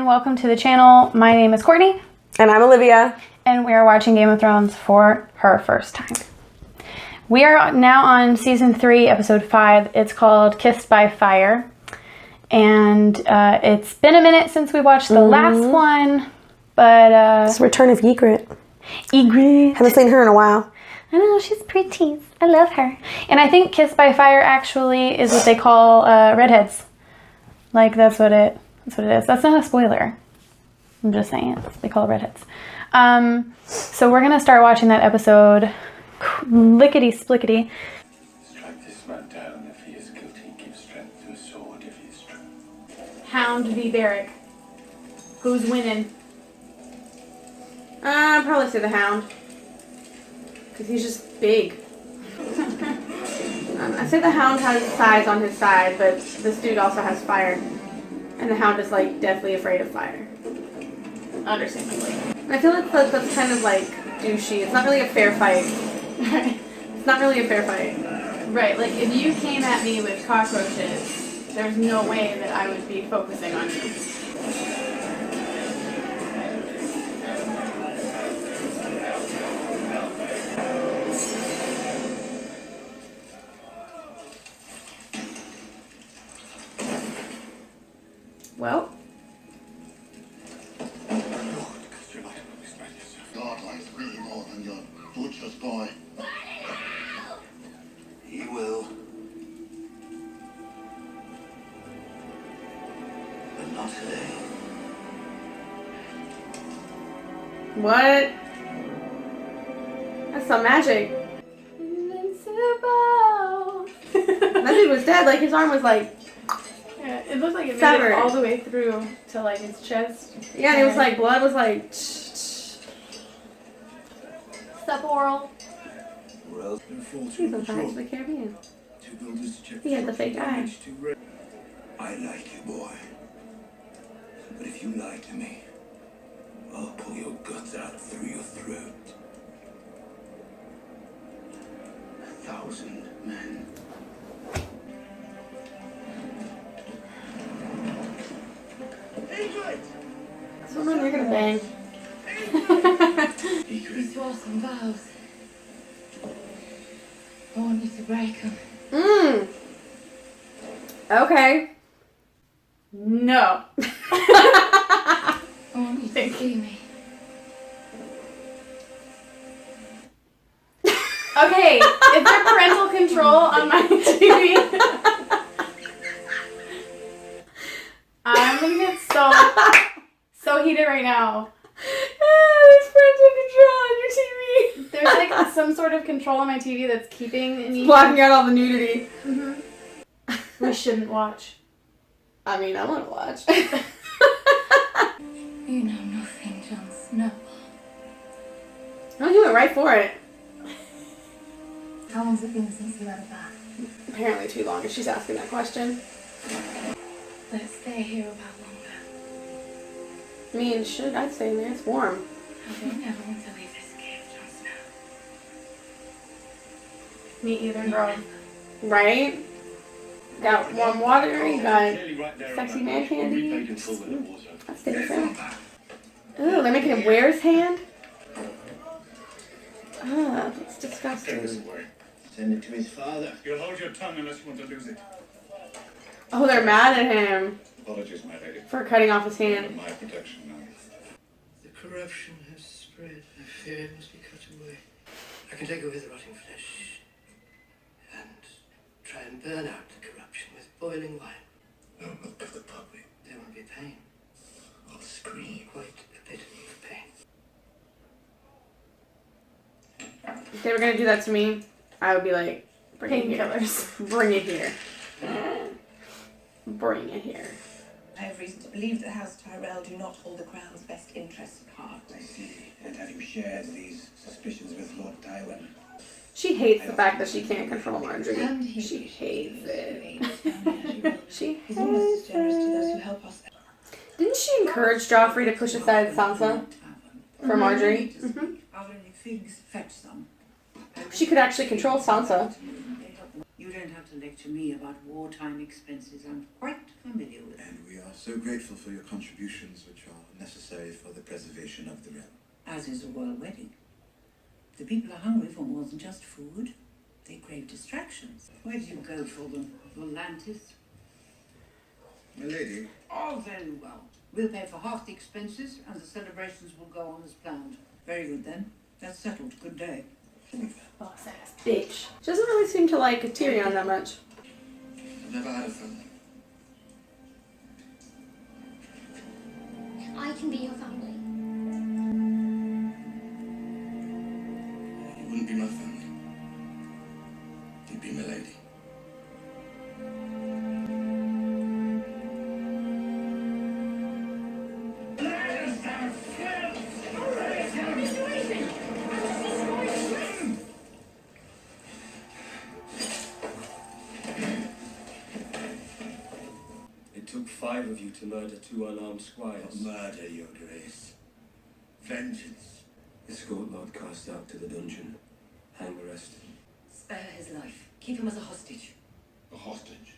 welcome to the channel. My name is Courtney. And I'm Olivia. And we are watching Game of Thrones for her first time. We are now on season 3, episode 5. It's called Kissed by Fire. And it's been a minute since we watched the last one. But it's the return of Ygritte. Ygritte. Haven't seen her in a while. I know, she's pretty. I love her. And I think Kissed by Fire actually is what they call redheads. Like, that's what it is. That's not a spoiler. I'm just saying. They call it redheads. So we're going to start watching that episode. Lickety-splickety. Strike this man down if he is guilty. Give strength to a sword if he is true. Hound v. Beric. Who's winning? I'd probably say the Hound. Because he's just big. I say the Hound has size on his side, but this dude also has fire. And the Hound is, like, deathly afraid of fire. Understandably. And I feel like that's kind of, like, douchey. It's not really a fair fight. It's not really a fair fight. Right, like, if you came at me with cockroaches, there's no way that I would be focusing on you. Well. God likes me more than your butcher's boy. He will. But not today. What? That's some magic. Invincible. That dude was dead. Like, his arm was, like... Yeah, it looked like it made severed. it all the way through to, like, his chest. Yeah, and it was, like, blood was, like... Sup, Oral? Orell been full He's on Pirates of the Caribbean. Two builders to check. He had the fake eye. I like you, boy. But if you lie to me, I'll pull your guts out through your throat. 1,000 men. Someone you're gonna bang. You swore some vows. I want you to break them. Okay. No. I want you to see me. Okay, is there parental control on my TV? I'm gonna get so heated right now. There's parental control on your TV. There's like some sort of control on my TV that's keeping me Blocking out all the nudity. We shouldn't watch. I mean, I want to watch. You know nothing, Jon Snow. No, you went right for it. How long's it been since you had a bath? Apparently too long if she's asking that question. Let's stay here about longer. I mean, I'd stay in there. It's warm. I don't ever want to leave this cave, Jon Snow. Me either, girl. Right? Got warm water, you got sexy man candy. That's different. Ooh, they're making him wear his hand? Ah, that's disgusting. Send it to his father. You'll hold your tongue unless you want to lose it. Oh, they're mad at him Apologies, my lady. for cutting off his hand. My protection now. The corruption has spread. I fear it must be cut away. I can take away the rotting flesh and try and burn out the corruption with boiling wine. No milk of the public. There won't be pain. I'll scream. Quite a bit of pain. If they were gonna do that to me, I would be like, bring it here. Painkillers. Bring it here. Bring it here. I have reason to believe that the House Tyrell do not hold the Crown's best interests at heart. I see. And have you shared these suspicions with Lord Tywin? She hates the fact that she can't control Margaery. And he She hates it. She He's almost as hates generous to those who it. help us. Didn't she encourage Joffrey to push aside Sansa for Margaery? Are there any figs? Fetch some. She could actually control Sansa. You don't have to lick to me about wartime expenses I'm quite familiar with. And we are so grateful for your contributions, which are necessary for the preservation of the realm. As is a royal wedding. The people are hungry for more than just food. They crave distractions. Where do you go for them, Volantis? My lady. Oh, very well. We'll pay for half the expenses and the celebrations will go on as planned. Very good then. That's settled. Good day. Boss ass bitch. She doesn't really seem to like Tyrion that much. I've never had a family. I can be your family. You wouldn't be my family. You'd be my lady. It took 5 of you to murder 2 unarmed squires. Murder, your grace. Vengeance. Escort Lord Karstark to the dungeon. Hang the rest. Spare his life. Keep him as a hostage. A hostage.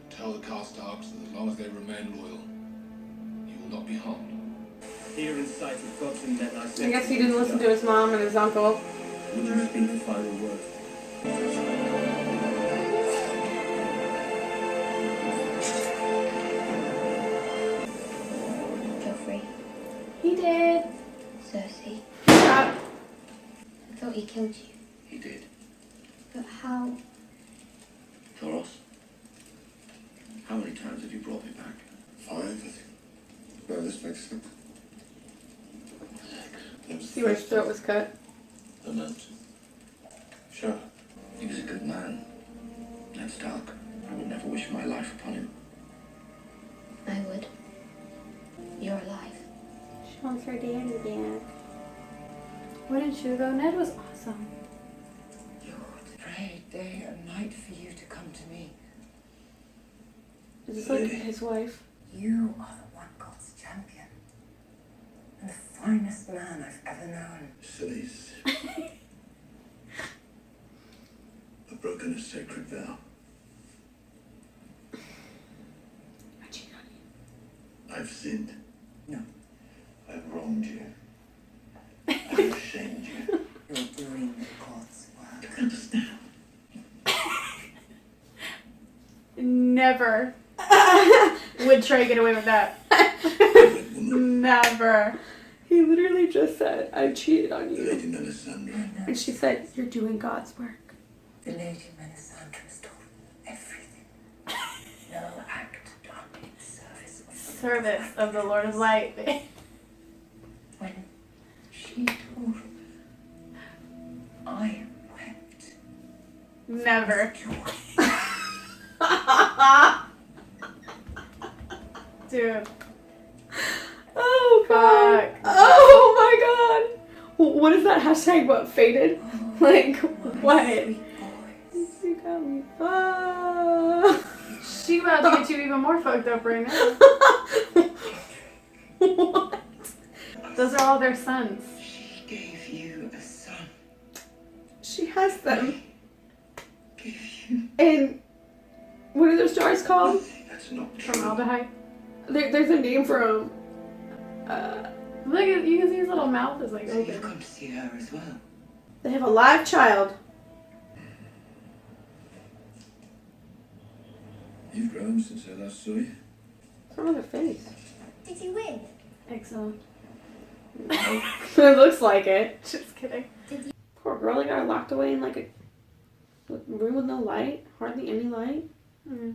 Tell the Karstarks that as long as they remain loyal, he will not be harmed. Here in sight of gods and men, I say. I guess he didn't listen to his mom and his uncle. Would you speak the final word? Joffrey, He did. Cersei, Stop. I thought he killed you. He did. But how? Loras. How many times have you brought me back? 5, I think. No, this makes 6. It was See where his throat was cut. the mountain. Sure. He was a good man. Ned Stark. I would never wish my life upon him. I would. You're alive. She wants her daddy back. Wouldn't you though? Ned was awesome. Lord, pray day and night for you to come to me. Is this like his wife? You are the one God's champion. And the finest man I've ever known. Celyse. I've broken a sacred vow. I cheated on you. I've sinned. No. I've wronged you. I've shamed you. You're doing God's work. You understand? Never would Trey get away with that. Never. He literally just said, I cheated on The you. Lady Melisandre. And she said, you're doing God's work. The Lady Melisandre has told me everything. No act done in service of the Service of the Lord of Light. When she told me, I wept. Never. Joy. Dude. Oh god. Fuck. Oh my god. What is that hashtag? What faded? Like what? Sweet boys. You got me fucked. She about to get you even more fucked up right now. What? Those are all their sons. She gave you a son. She has them. Gave you And what are those jars called? That's not true. Formaldehyde. There's a name for them. Look at, you can see his little mouth is like So you've open. come to see her as well. They have a live child. You've grown since I last saw you. What's wrong with her face? Did you win? Excellent. It looks like it. Just kidding. Poor girl, they got her locked away in like a room with no light. Hardly any light. Mm.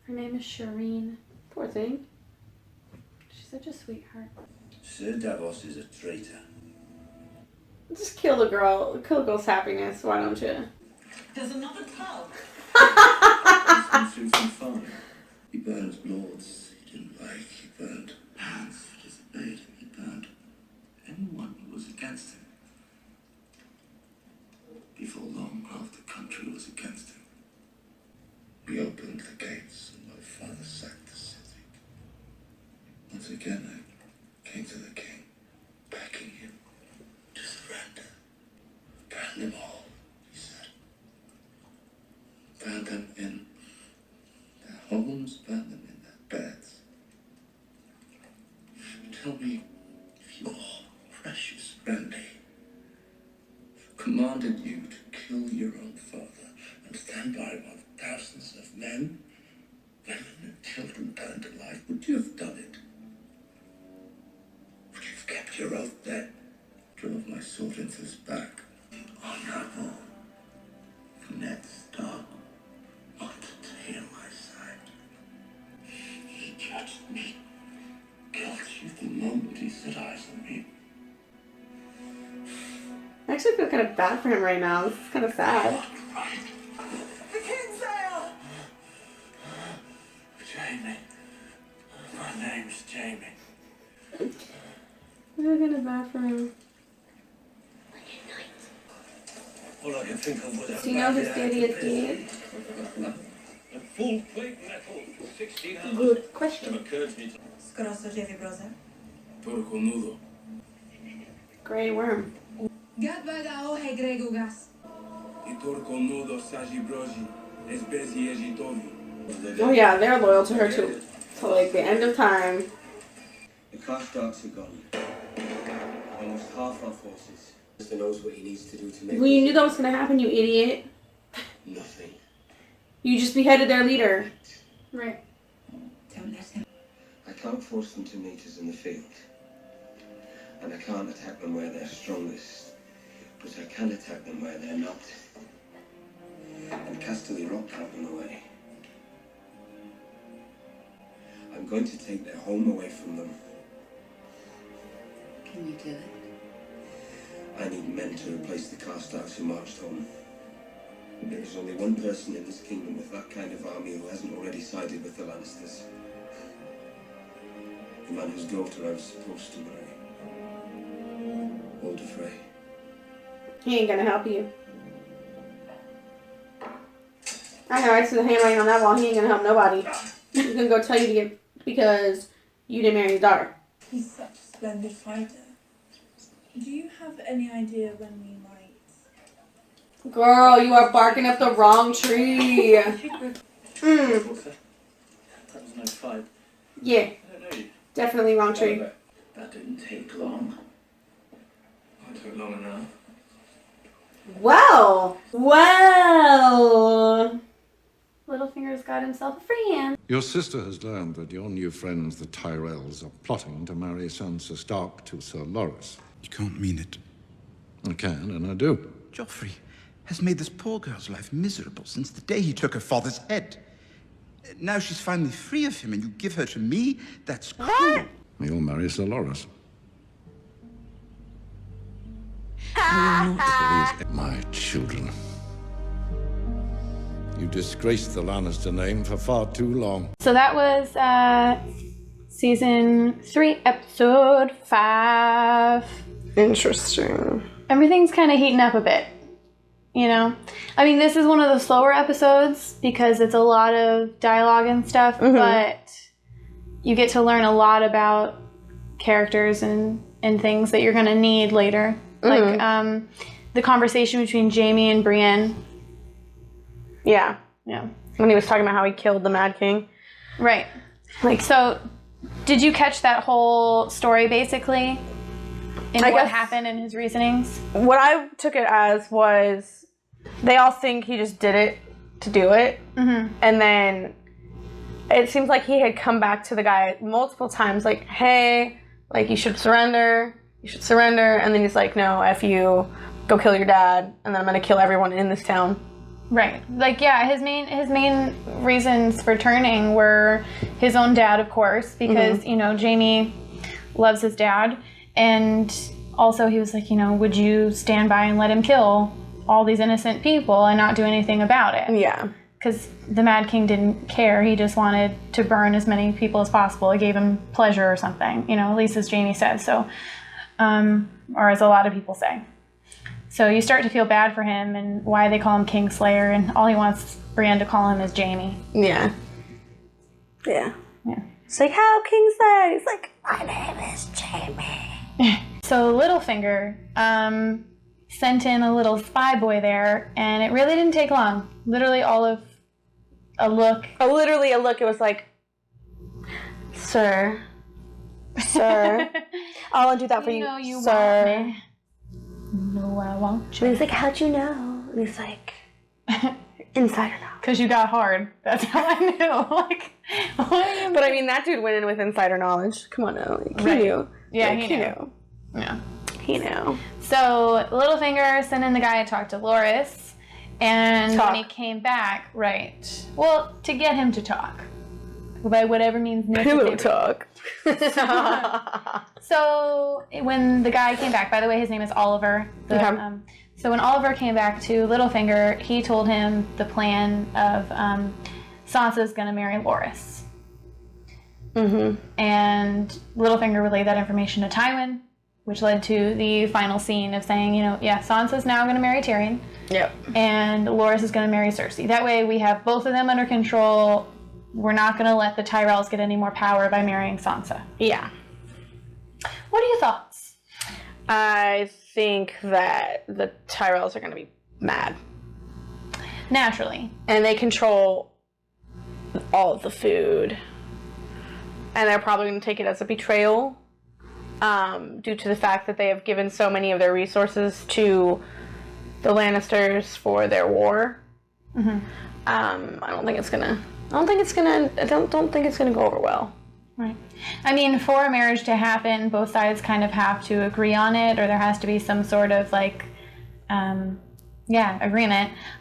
Her name is Shireen. Poor thing. She's such a sweetheart. Sir Davos is a traitor. Just kill the girl. Kill the girl's happiness. Why don't you? There's another tub. He's been through some fun. He burned lords he didn't like. He burned hands who disobeyed him. He burned anyone who was against him. Before long, half the country was against him. We opened the gates and my father sacked the city. Once again, I came to the king, begging him to surrender. Burn them all, he said. commanded you to kill your own father and stand by while thousands of men, women, and children burned alive. Would you have done it? Would you have kept your oath then? Drove my sword into his back. Honorable. Ned Stark wanted to hear my side. He judged me guilty the moment he set eyes on me. I actually feel kind of bad for him right now. This is kind of sad. The Kingsale! Jaime. My name's Jaime. I feel kind of bad for him. All I can think of was Do you know his daddy is dead? a full plate metal, 16 hours. Good question. Occurred to me. Skoro so dziewię brozę? Torco nudo. Grey worm. Gadbada o hej Gregugas. I torco nudo saji broji. Es bezi ejitovi. Oh yeah, they're loyal to her too. So like the end of time. The Karstarks are gone. Almost half our forces. Mr. knows what he needs to do to make. Well, you knew that was gonna happen, you idiot. Nothing. You just beheaded their leader. Right. Don't let him. I can't force them to meet us in the field. And I can't attack them where they're strongest. But I can attack them where they're not. And Casterly Rock can't run away. I'm going to take their home away from them. Can you do it? I need men to replace the Karstarks who marched home. There is only one person in this kingdom with that kind of army who hasn't already sided with the Lannisters. The man whose daughter I was supposed to marry. Walder Frey. He ain't gonna help you. I know, I see the handwriting on that wall. He ain't gonna help nobody. He's gonna go tell you to get because you didn't marry his daughter. He's such a splendid fighter. Do you have any idea when we might? Girl, you are barking up the wrong tree. That was no fight. Yeah, I don't know you. definitely wrong tree. That didn't take long. It took long enough. Well. Littlefinger's got himself a free hand. Your sister has learned that your new friends, the Tyrells, are plotting to marry Sansa Stark to Sir Loras. You can't mean it. I can, and I do. Joffrey has made this poor girl's life miserable since the day he took her father's head. Now she's finally free of him, and you give her to me? That's cruel. You'll marry Sir Loras. I will not. Please, my children. You disgraced the Lannister name for far too long. So that was season 3, episode 5. Interesting. Everything's kind of heating up a bit, you know? I mean, this is one of the slower episodes because it's a lot of dialogue and stuff, but you get to learn a lot about characters and things that you're going to need later. Like the conversation between Jaime and Brienne. Yeah. Yeah. When he was talking about how he killed the Mad King. Right. Like, so did you catch that whole story basically? And what happened and his reasonings? What I took it as was they all think he just did it to do it. And then it seems like he had come back to the guy multiple times like, hey, like you should surrender. You should surrender. And then he's like, no, F you. Go kill your dad. And then I'm going to kill everyone in this town. Right. Like, yeah, his main reasons for turning were his own dad, of course, because, you know, Jaime loves his dad. And also he was like, you know, would you stand by and let him kill all these innocent people and not do anything about it? Yeah. Because the Mad King didn't care. He just wanted to burn as many people as possible. It gave him pleasure or something, you know, at least as Jaime says. So, or as a lot of people say. So you start to feel bad for him and why they call him Kingslayer, and all he wants Brienne to call him is Jaime. Yeah. Yeah. Yeah. It's like, how Kingslayer? He's like, my name is Jaime. So Littlefinger sent in a little spy boy there, and it really didn't take long. Literally all of a look. Literally a look. It was like, sir, I'll do that for you, know you sir. want me. No. won't And he's like, how'd you know? And he's like, insider knowledge. Because you got hard. That's how I knew. Like, but I mean, that dude went in with insider knowledge. Come on now. Like, he knew. Yeah, like, he knew. Yeah. He knew. So Littlefinger sent in the guy to talk to Loras. And when he came back, right. Well, to get him to talk. By whatever means necessary. Pillow talk. So when the guy came back, by the way, his name is Oliver. So when Oliver came back to Littlefinger, he told him the plan of Sansa's going to marry Loras. Mm-hmm. And Littlefinger relayed that information to Tywin, which led to the final scene of saying, Sansa's now going to marry Tyrion. Yep. And Loras is going to marry Cersei. That way we have both of them under control. We're not going to let the Tyrells get any more power by marrying Sansa. Yeah. What are your thoughts? I think that the Tyrells are going to be mad. Naturally. And they control all of the food. And they're probably going to take it as a betrayal due to the fact that they have given so many of their resources to the Lannisters for their war. Mm-hmm. I don't think it's gonna go over well. Right. I mean, for a marriage to happen, both sides kind of have to agree on it, or there has to be some sort of agreement.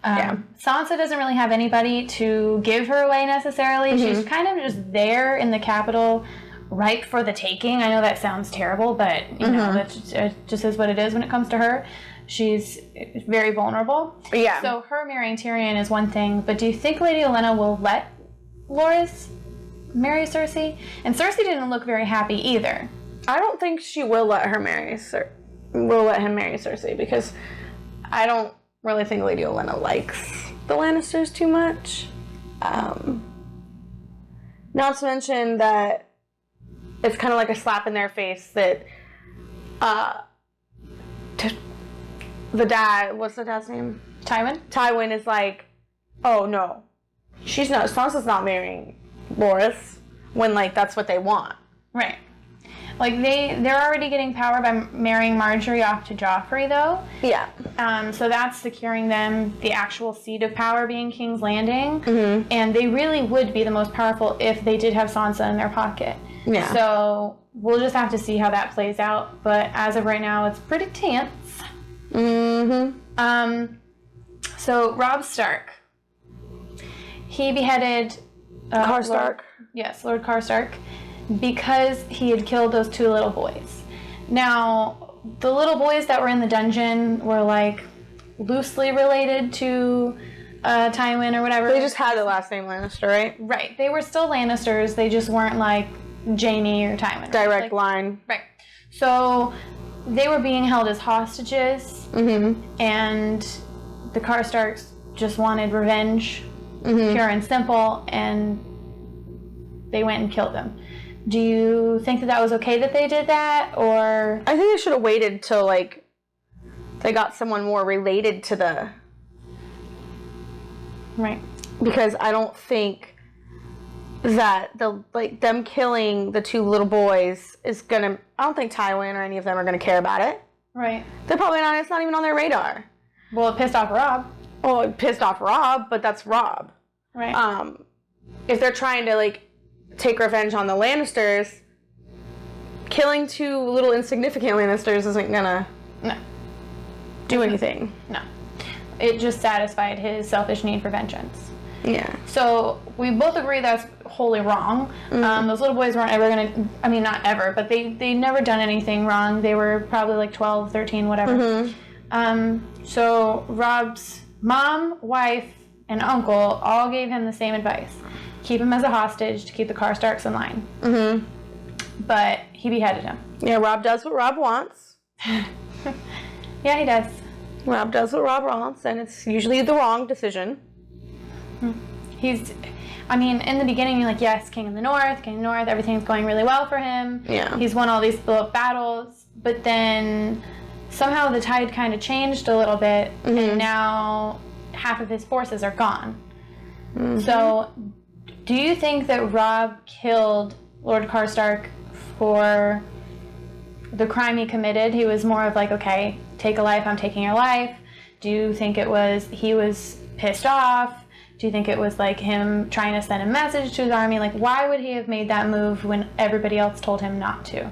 Sansa doesn't really have anybody to give her away necessarily. Mm-hmm. She's kind of just there in the capital, ripe for the taking. I know that sounds terrible, but it just is what it is when it comes to her. She's very vulnerable. Yeah. So her marrying Tyrion is one thing, but do you think Lady Olenna will let Loras marry Cersei? And Cersei didn't look very happy either. I don't think she will let him marry Cersei because I don't really think Lady Olenna likes the Lannisters too much. Not to mention that it's kind of like a slap in their face that the dad, what's the dad's name? Tywin? Tywin is like, oh no, Sansa's not marrying Loras when that's what they want. Right. They're already getting power by marrying Margaery off to Joffrey though. Yeah. So that's securing them the actual seat of power being King's Landing. Mm-hmm. And they really would be the most powerful if they did have Sansa in their pocket. Yeah. So we'll just have to see how that plays out. But as of right now, it's pretty tense. Mm-hmm. So Robb Stark. He beheaded Karstark. Lord Karstark, because he had killed those two little boys. Now, the little boys that were in the dungeon were loosely related to Tywin or whatever. They just had the last name Lannister, right? Right. They were still Lannisters. They just weren't Jaime or Tywin. Direct line. Right. So they were being held as hostages. Mm-hmm. And the Karstarks just wanted revenge, mm-hmm. pure and simple, and they went and killed them. Do you think that was okay that they did that, or? I think they should have waited till they got someone more related to the. Right. Because I don't think that them killing the two little boys is gonna. I don't think Tywin or any of them are gonna care about it. Right. They're probably not. It's not even on their radar. Well, it pissed off Robb. Well, it pissed off Robb, but that's Robb. Right. If they're trying to take revenge on the Lannisters, killing two little insignificant Lannisters isn't gonna do anything. No. It just satisfied his selfish need for vengeance. Yeah. So we both agree that's wholly wrong. Mm-hmm. Those little boys weren't ever not ever, but they never done anything wrong. They were probably 12, 13, whatever. Mm-hmm. So Robb's mom, wife, and uncle all gave him the same advice. Keep him as a hostage to keep the Karstarks in line. Mm-hmm. But he beheaded him. Yeah, Robb does what Robb wants. Yeah, he does. Robb does what Robb wants, and it's usually the wrong decision. In the beginning, you're yes, King of the North, everything's going really well for him. Yeah. He's won all these battles, but then somehow the tide kind of changed a little bit, mm-hmm. and now half of his forces are gone. Mm-hmm. So, do you think that Robb killed Lord Karstark for the crime he committed? He was more of okay, take a life, I'm taking your life? Do you think it was he was pissed off? Do you think it was like him trying to send a message to his army? Like, why would he have made that move when everybody else told him not to?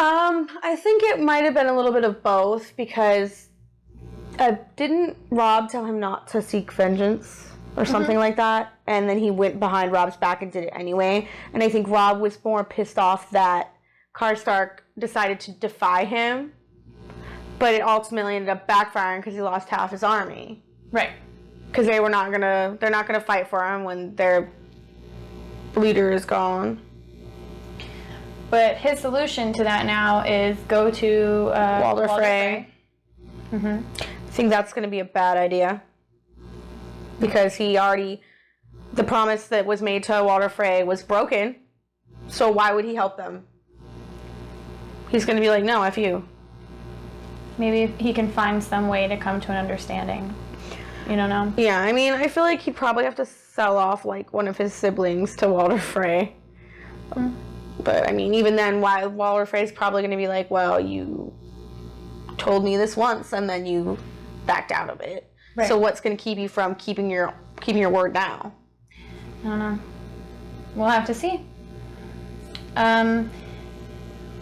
I think it might have been a little bit of both, because didn't Robb tell him not to seek vengeance or something like that? And then he went behind Robb's back and did it anyway. And I think Robb was more pissed off that Karstark decided to defy him, but it ultimately ended up backfiring because he lost half his army. Right. Because they're not gonna fight for him when their leader is gone. But his solution to that now is go to Walder Frey. I think that's going to be a bad idea, because the promise that was made to Walder Frey was broken. So why would he help them? He's going to be like, no, F you. Maybe he can find some way to come to an understanding. You don't know? Yeah, I mean, I feel like he'd probably have to sell off like one of his siblings to Walder Frey. But I mean, even then, Walder Frey's probably going to be like, well, you told me this once and then you backed out of it. Right. So what's going to keep you from keeping your word now? I don't know. We'll have to see. A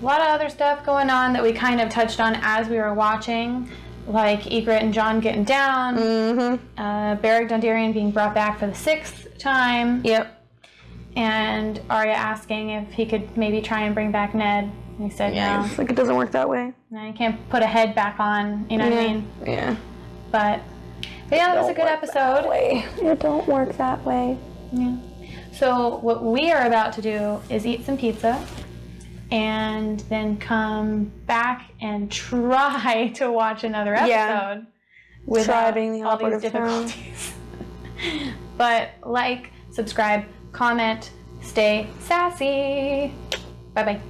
lot of other stuff going on that we kind of touched on as we were watching, like Ygritte and Jon getting down, Beric Dondarrion being brought back for the 6th time. Yep. And Arya asking if he could maybe try and bring back Ned. And he said no. It's like, it doesn't work that way. No, you can't put a head back on, you know what I mean? Yeah. But yeah, that was a good episode. It don't work that way. Yeah. So what we are about to do is eat some pizza and then come back and try to watch another episode without all these difficulties. But like, subscribe, comment, stay sassy. Bye-bye.